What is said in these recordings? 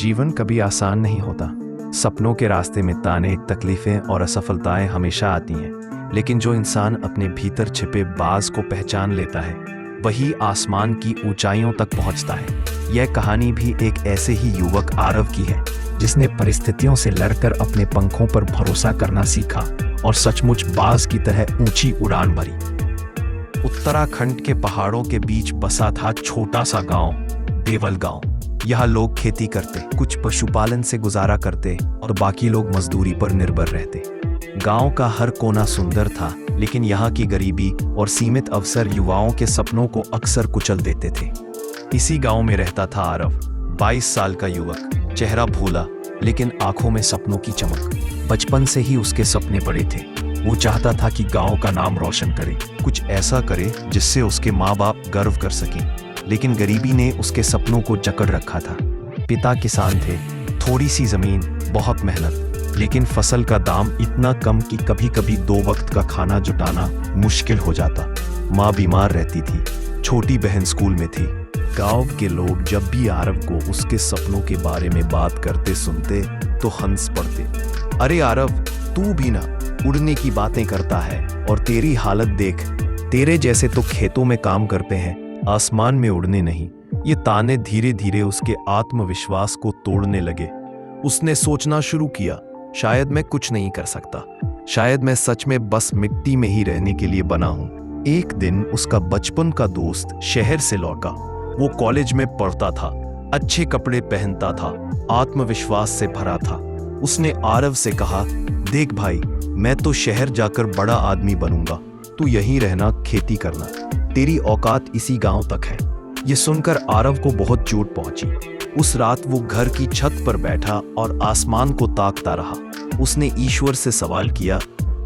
जीवन कभी आसान नहीं होता। सपनों के रास्ते में ताने, तकलीफें और असफलताएं हमेशा आती हैं, लेकिन जो इंसान अपने भीतर छिपे बाज को पहचान लेता है वही आसमान की ऊंचाइयों तक पहुंचता है। यह कहानी भी एक ऐसे ही युवक आरव की है जिसने परिस्थितियों से लड़कर अपने पंखों पर भरोसा करना सीखा और सचमुच बाज की तरह ऊंची उड़ान भरी। उत्तराखंड के पहाड़ों के बीच बसा था छोटा सा गांव, देवल गांव। यहाँ लोग खेती करते, कुछ पशुपालन से गुजारा करते और बाकी लोग मजदूरी पर निर्भर रहते। गांव का हर कोना सुंदर था, लेकिन यहाँ की गरीबी और सीमित अवसर युवाओं के सपनों को अक्सर कुचल देते थे। इसी गांव में रहता था आरव, 22 साल का युवक, चेहरा भोला लेकिन आंखों में सपनों की चमक। बचपन से ही उसके सपने बड़े थे। वो चाहता था कि गांव का नाम रोशन करे, कुछ ऐसा करे जिससे उसके माँ बाप गर्व कर सकें। लेकिन गरीबी ने उसके सपनों को जकड़ रखा था। पिता किसान थे, थोड़ी सी जमीन, बहुत मेहनत, लेकिन फसल का दाम इतना कम कि कभी कभी 2 वक्त का खाना जुटाना मुश्किल हो जाता। माँ बीमार रहती थी, छोटी बहन स्कूल में थी। गांव के लोग जब भी आरव को उसके सपनों के बारे में बात करते सुनते तो हंस पड़ते। अरे आरव, तू भी ना उड़ने की बातें करता है, और तेरी हालत देख, तेरे जैसे तो खेतों में काम करते हैं, आसमान में उड़ने नहीं। ये ताने धीरे धीरे उसके आत्मविश्वास को तोड़ने लगे। उसने सोचना शुरू किया, शायद मैं कुछ नहीं कर सकता, शायद मैं सच में बस मिट्टी में ही रहने के लिए बना हूं। एक दिन उसका बचपन का दोस्त शहर से लौटा। वो कॉलेज में पढ़ता था, अच्छे कपड़े पहनता था, आत्मविश्वास से भरा था। उसने आरव से कहा, देख भाई, मैं तो शहर जाकर बड़ा आदमी बनूंगा, तू यहीं रहना, खेती करना, तेरी औकात इसी गांव तक है। ये सुनकर आरव को बहुत चोट पहुंची। उस रात वो घर की छत पर बैठा और आसमान को ताकता रहा। उसने ईश्वर से सवाल किया,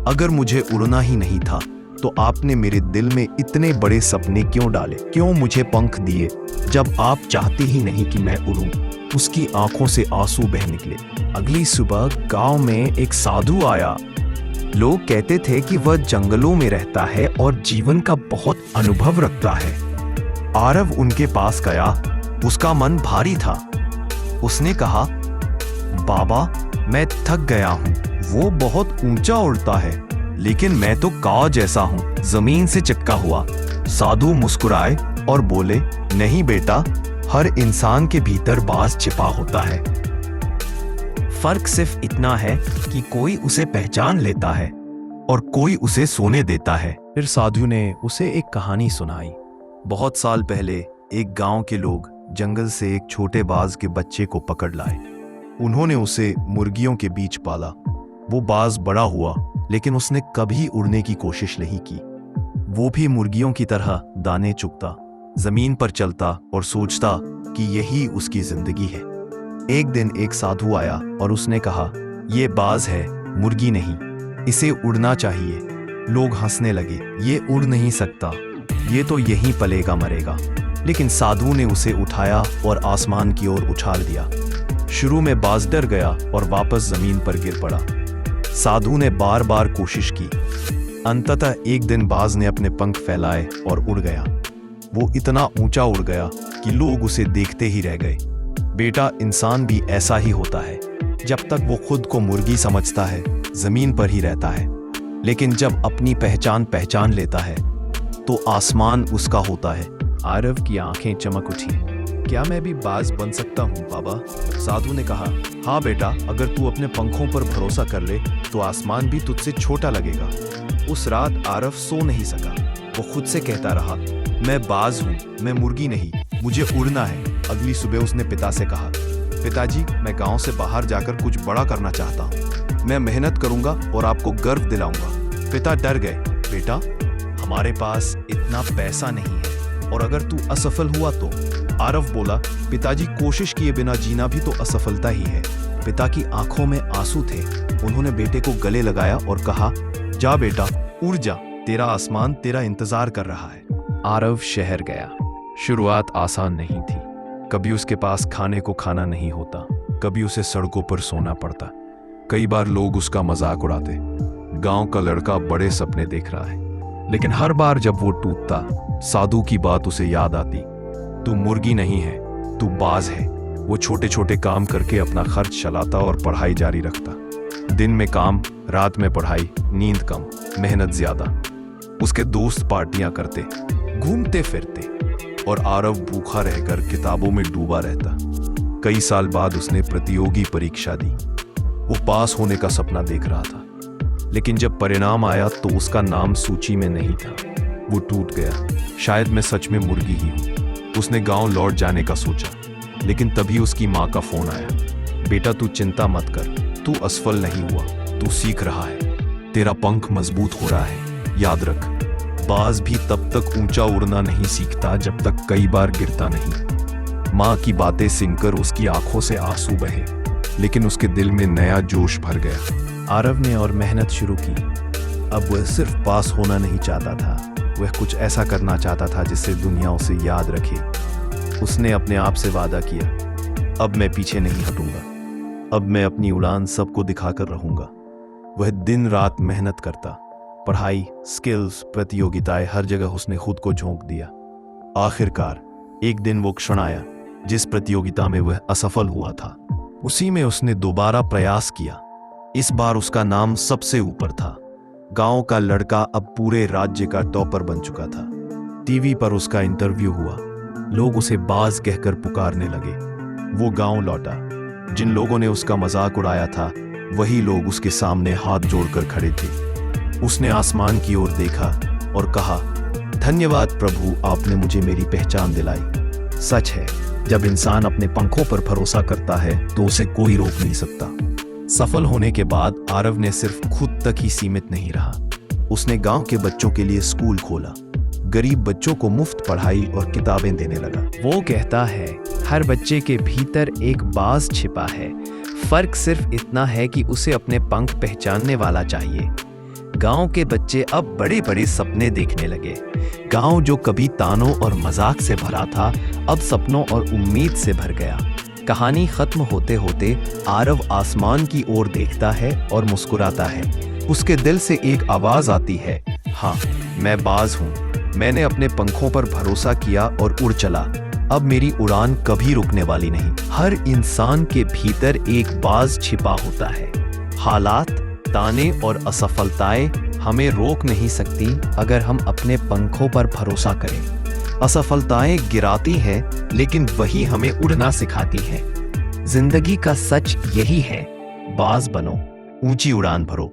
अगर मुझे उड़ना ही नहीं था तो आपने मेरे दिल में इतने बड़े सपने क्यों डाले? क्यों मुझे पंख दिए जब आप चाहते ही नहीं कि मैं उड़ूं? उसकी आंखों से आंसू बह निकले। अगली सुबह गांव में एक साधु आया। लोग कहते थे कि वह जंगलों में रहता है और जीवन का बहुत अनुभव रखता है। आरव उनके पास गया, उसका मन भारी था। उसने कहा, बाबा, मैं थक गया हूं। वो बहुत ऊंचा उड़ता है, लेकिन मैं तो काव जैसा हूं, जमीन से चिपका हुआ। साधु मुस्कुराए और बोले, नहीं बेटा, हर इंसान के भीतर बाज छिपा होता है। फर्क सिर्फ इतना है कि कोई उसे पहचान लेता है और कोई उसे सोने देता है। फिर साधु ने उसे एक कहानी सुनाई। बहुत साल पहले एक गांव के लोग जंगल से एक छोटे बाज के बच्चे को पकड़ लाए। उन्होंने उसे मुर्गियों के बीच पाला। वो बाज बड़ा हुआ, लेकिन उसने कभी उड़ने की कोशिश नहीं की। वो भी मुर्गियों की तरह दाने चुगता, जमीन पर चलता और सोचता कि यही उसकी जिंदगी है। एक दिन एक साधु आया और उसने कहा, ये बाज है, मुर्गी नहीं, इसे उड़ना चाहिए। लोग हंसने लगे, ये उड़ नहीं सकता, ये तो यहीं पलेगा मरेगा। लेकिन साधु ने उसे उठाया और आसमान की ओर उछाल दिया। शुरू में बाज डर गया और वापस जमीन पर गिर पड़ा। साधु ने बार बार कोशिश की। अंततः एक दिन बाज ने अपने पंख फैलाए और उड़ गया। वो इतना ऊंचा उड़ गया कि लोग उसे देखते ही रह गए। बेटा, इंसान भी ऐसा ही होता है। जब तक वो खुद को मुर्गी समझता है, जमीन पर ही रहता है, लेकिन जब अपनी पहचान लेता है तो आसमान उसका होता है। आरव की आंखें चमक उठी। क्या मैं भी बाज बन सकता हूँ बाबा? साधु ने कहा, हाँ बेटा, अगर तू अपने पंखों पर भरोसा कर ले तो आसमान भी तुझसे छोटा लगेगा। उस रात आरव सो नहीं सका। वो खुद से कहता रहा, मैं बाज हूँ, मैं मुर्गी नहीं, मुझे उड़ना है। अगली सुबह उसने पिता से कहा, पिताजी, मैं गांव से बाहर जाकर कुछ बड़ा करना चाहता हूँ। मैं मेहनत करूंगा और आपको गर्व दिलाऊंगा। पिता डर गए, बेटा, हमारे पास इतना पैसा नहीं है, और अगर तू असफल हुआ तो? आरव बोला, पिताजी, कोशिश किए बिना जीना भी तो असफलता ही है। पिता की आंखों में आंसू थे। उन्होंने बेटे को गले लगाया और कहा, जा बेटा, उड़ जा, तेरा आसमान तेरा इंतजार कर रहा है। आरव शहर गया। शुरुआत आसान नहीं थी। कभी उसके पास खाने को खाना नहीं होता, कभी उसे सड़कों पर सोना पड़ता। कई बार लोग उसका मजाक उड़ाते, गांव का लड़का बड़े सपने देख रहा है। लेकिन हर बार जब वो टूटता, साधु की बात उसे याद आती, तू मुर्गी नहीं है, तू बाज है। वो छोटे छोटे काम करके अपना खर्च चलाता और पढ़ाई जारी रखता। दिन में काम, रात में पढ़ाई, नींद कम, मेहनत ज्यादा। उसके दोस्त पार्टियां करते, घूमते फिरते, और आरव भूखा रहकर किताबों में डूबा रहता। कई साल बाद उसने प्रतियोगी परीक्षा दी। वो पास होने का सपना देख रहा था, लेकिन जब परिणाम आया तो उसका नाम सूची में नहीं था। वो टूट गया। शायद मैं सच में मुर्गी ही हूं। उसने गांव लौट जाने का सोचा, लेकिन तभी उसकी माँ का फोन आया। बेटा, तू चिंता मत कर, तू असफल नहीं हुआ, तू सीख रहा है, तेरा पंख मजबूत हो रहा है। याद रख, बाज भी तब तक ऊंचा उड़ना नहीं सीखता जब तक कई बार गिरता नहीं। माँ की बातें सुनकर उसकी आंखों से आंसू बहे, लेकिन उसके दिल में नया जोश भर गया। आरव ने और मेहनत शुरू की। अब वह सिर्फ पास होना नहीं चाहता था, वह कुछ ऐसा करना चाहता था जिससे दुनिया उसे याद रखे। उसने अपने आप से वादा किया, अब मैं पीछे नहीं हटूंगा, अब मैं अपनी उड़ान सबको दिखाकर रहूंगा। वह दिन रात मेहनत करता, पढ़ाई, स्किल्स, प्रतियोगिताएं, हर जगह उसने खुद को झोंक दिया। आखिरकार एक दिन वो क्षण आया जिस प्रतियोगिता में वह असफल हुआ था। उसी में उसने दोबारा प्रयास किया। इस बार उसका नाम सबसे ऊपर था। गांव का लड़का अब पूरे राज्य का टॉपर बन चुका था। टीवी पर उसका इंटरव्यू हुआ। लोग उसे बाज कहकर पुकारने लगे। वो गांव लौटा। जिन लोगों ने उसका मजाक उड़ाया था, वही लोग उसके सामने हाथ जोड़कर खड़े थे। उसने आसमान की ओर देखा और कहा, धन्यवाद प्रभु, आपने मुझे मेरी पहचान दिलाई। सच है, जब इंसान अपने पंखों पर भरोसा करता है तो उसे कोई रोक नहीं सकता। सफल होने के बाद आरव ने सिर्फ खुद तक ही सीमित नहीं रहा। उसने गांव के बच्चों के लिए स्कूल खोला, गरीब बच्चों को मुफ्त पढ़ाई और किताबें देने लगा। वो कहता है, हर बच्चे के भीतर एक बाज छिपा है, फर्क सिर्फ इतना है कि उसे अपने पंख पहचानने वाला चाहिए। गांव के बच्चे अब बड़े बड़े सपने देखने लगे। गांव जो कभी तानों और मजाक से भरा था, अब सपनों और उम्मीद से भर गया। कहानी खत्म होते होते आरव आसमान की ओर देखता है और मुस्कुराता है। उसके दिल से एक आवाज आती है, हाँ, मैं बाज हूँ। मैंने अपने पंखों पर भरोसा किया और उड़ चला। अब मेरी उड़ान कभी रुकने वाली नहीं। हर इंसान के भीतर एक बाज छिपा होता है। हालात, ताने और असफलताएं हमें रोक नहीं सकती अगर हम अपने पंखों पर भरोसा करें। असफलताएं गिराती हैं, लेकिन वही हमें उड़ना सिखाती हैं। जिंदगी का सच यही है, बाज बनो, ऊंची उड़ान भरो।